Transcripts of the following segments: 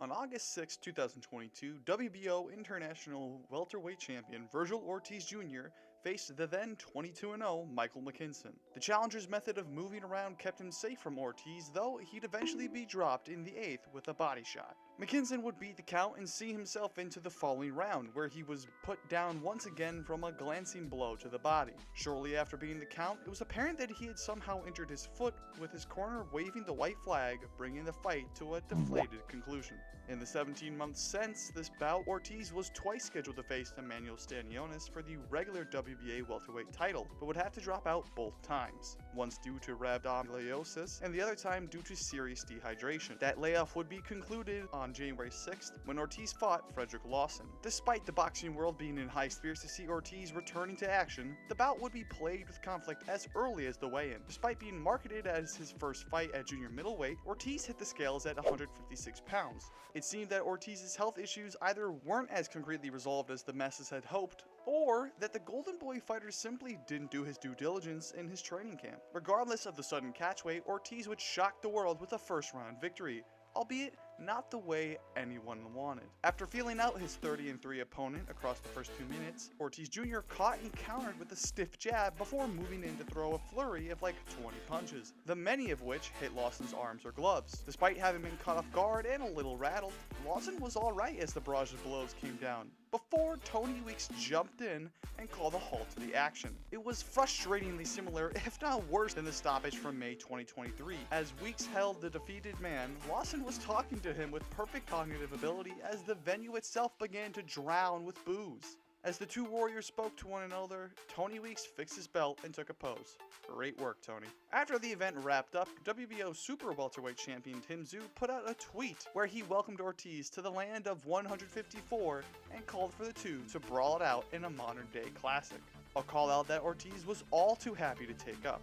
On August 6, 2022, WBO International Welterweight Champion Virgil Ortiz Jr. faced the then 22-0 Michael McKinson. The challenger's method of moving around kept him safe from Ortiz, though he'd eventually be dropped in the 8th with a body shot. McKinson would beat the count and see himself into the following round, where he was put down once again from a glancing blow to the body. Shortly after beating the count, it was apparent that he had somehow injured his foot, with his corner waving the white flag, bringing the fight to a deflated conclusion. In the 17 months since this bout, Ortiz was twice scheduled to face Emmanuel Stanionis for the regular WBA welterweight title, but would have to drop out both times, once due to rhabdomyolysis and the other time due to serious dehydration. That layoff would be concluded on January 6th when Ortiz fought Fredrick Lawson. Despite the boxing world being in high spirits to see Ortiz returning to action, the bout would be plagued with conflict as early as the weigh-in. Despite being marketed as his first fight at junior middleweight, Ortiz hit the scales at 156 pounds. It seemed that Ortiz's health issues either weren't as concretely resolved as the masses had hoped, or that the Golden Boy fighter simply didn't do his due diligence in his training camp. Regardless of the sudden catchweight, Ortiz would shock the world with a first-round victory, albeit not the way anyone wanted. After feeling out his 30-3 opponent across the first 2 minutes, Ortiz Jr. caught and countered with a stiff jab before moving in to throw a flurry of like 20 punches, the many of which hit Lawson's arms or gloves. Despite having been caught off guard and a little rattled, Lawson was alright as the barrage of blows came down, before Tony Weeks jumped in and called a halt to the action. It was frustratingly similar, if not worse, than the stoppage from May 2023. As Weeks held the defeated man, Lawson was talking to him with perfect cognitive ability as the venue itself began to drown with boos. As the two warriors spoke to one another, Tony Weeks fixed his belt and took a pose. Great work, Tony. After the event wrapped up, WBO Super Welterweight Champion Tim Tszyu put out a tweet where he welcomed Ortiz to the land of 154 and called for the two to brawl it out in a modern-day classic. A call-out that Ortiz was all too happy to take up.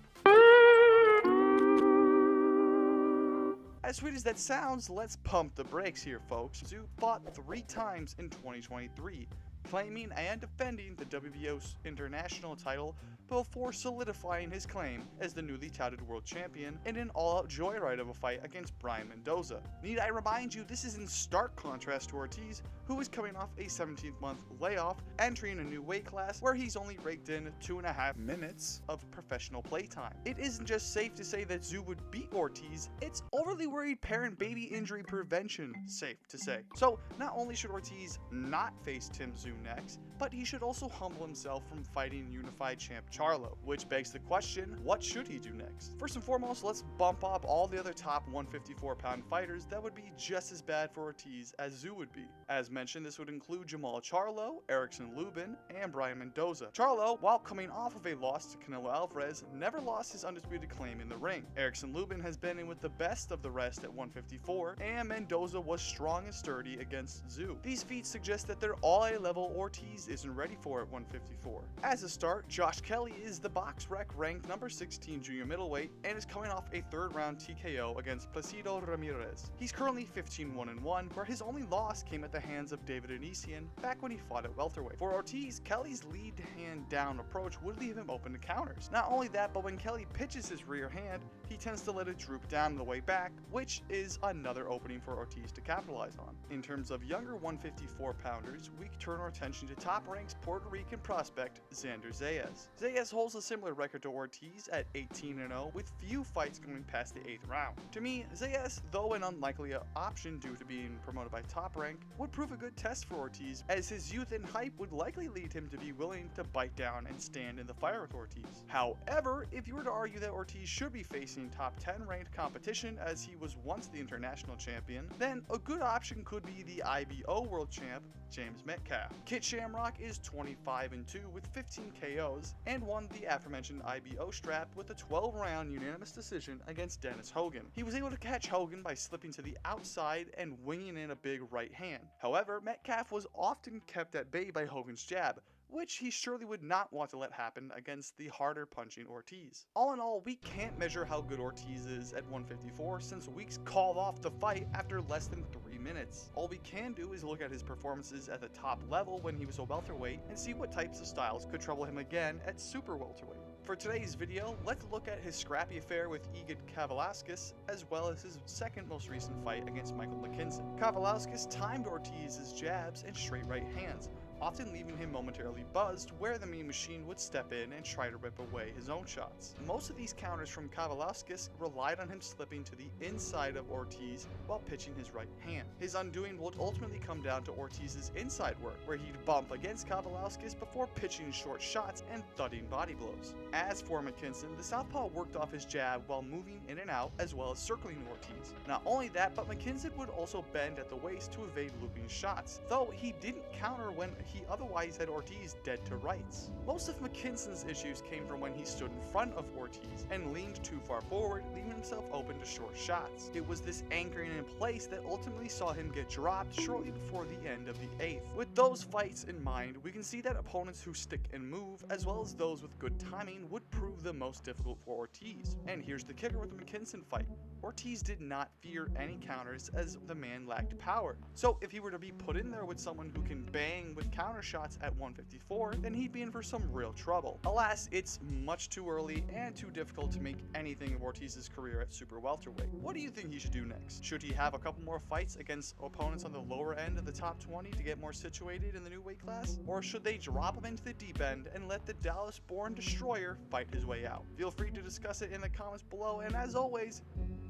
As sweet as that sounds, let's pump the brakes here, folks. Tszyu fought 3 times in 2023, claiming and defending the WBO International title before solidifying his claim as the newly touted world champion in an all-out joyride of a fight against Brian Mendoza. Need I remind you, this is in stark contrast to Ortiz, who is coming off a 17-month layoff, entering a new weight class where he's only raked in 2.5 minutes of professional playtime. It isn't just safe to say that Tszyu would beat Ortiz, it's overly worried parent-baby injury prevention, safe to say. So not only should Ortiz not face Tim Tszyu next, but he should also humble himself from fighting unified champ Charlo, which begs the question, what should he do next? First and foremost, let's bump up all the other top 154-pound fighters that would be just as bad for Ortiz as Tszyu would be. As mentioned, this would include Jamal Charlo, Erickson Lubin, and Brian Mendoza. Charlo, while coming off of a loss to Canelo Alvarez, never lost his undisputed claim in the ring. Erickson Lubin has been in with the best of the rest at 154, and Mendoza was strong and sturdy against Tszyu. These feats suggest that they're all at a level Ortiz isn't ready for at 154. As a start, Josh Kelly is the BoxRec ranked number 16 junior middleweight and is coming off a 3rd round TKO against Placido Ramirez. He's currently 15-1-1, where his only loss came at the hands of David Anisian back when he fought at welterweight. For Ortiz, Kelly's lead hand down approach would leave him open to counters. Not only that, but when Kelly pitches his rear hand, he tends to let it droop down the way back, which is another opening for Ortiz to capitalize on. In terms of younger 154-pounders, we turn our attention to top-ranked Puerto Rican prospect Xander Zayas. Zayas holds a similar record to Ortiz at 18-0, with few fights going past the 8th round. To me, Zayas, though an unlikely option due to being promoted by Top Rank, would prove a good test for Ortiz, as his youth and hype would likely lead him to be willing to bite down and stand in the fire with Ortiz. However, if you were to argue that Ortiz should be facing top 10 ranked competition as he was once the international champion, then a good option could be the IBO world champ, James Metcalf. Kit Shamrock is 25-2 with 15 KOs and won the aforementioned IBO strap with a 12-round unanimous decision against Dennis Hogan. He was able to catch Hogan by slipping to the outside and winging in a big right hand. However, Metcalf was often kept at bay by Hogan's jab, which he surely would not want to let happen against the harder punching Ortiz. All in all, we can't measure how good Ortiz is at 154 since Weeks called off the fight after less than 3 minutes. All we can do is look at his performances at the top level when he was a welterweight and see what types of styles could trouble him again at super welterweight. For today's video, let's look at his scrappy affair with Igor Kavaliauskas, as well as his second most recent fight against Michael Mackinson. Kavaliauskas timed Ortiz's jabs and straight right hands, often leaving him momentarily buzzed, where the Mean Machine would step in and try to rip away his own shots. Most of these counters from Kavaliauskas relied on him slipping to the inside of Ortiz while pitching his right hand. His undoing would ultimately come down to Ortiz's inside work, where he'd bump against Kavaliauskas before pitching short shots and thudding body blows. As for Mackinson, the southpaw worked off his jab while moving in and out, as well as circling Ortiz. Not only that, but Mackinson would also bend at the waist to evade looping shots, though he didn't counter when he otherwise had Ortiz dead to rights. Most of Mackinson's issues came from when he stood in front of Ortiz and leaned too far forward, leaving himself open to short shots. It was this anchoring in place that ultimately saw him get dropped shortly before the end of the 8th. With those fights in mind, we can see that opponents who stick and move, as well as those with good timing, would prove the most difficult for Ortiz. And here's the kicker with the Mackinson fight. Ortiz did not fear any counters as the man lacked power. So if he were to be put in there with someone who can bang with counter shots at 154, then he'd be in for some real trouble. Alas, it's much too early and too difficult to make anything of Ortiz's career at super welterweight. What do you think he should do next? Should he have a couple more fights against opponents on the lower end of the top 20 to get more situated in the new weight class? Or should they drop him into the deep end and let the Dallas-born destroyer fight his way out? Feel free to discuss it in the comments below, and as always,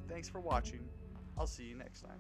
thanks for watching. I'll see you next time.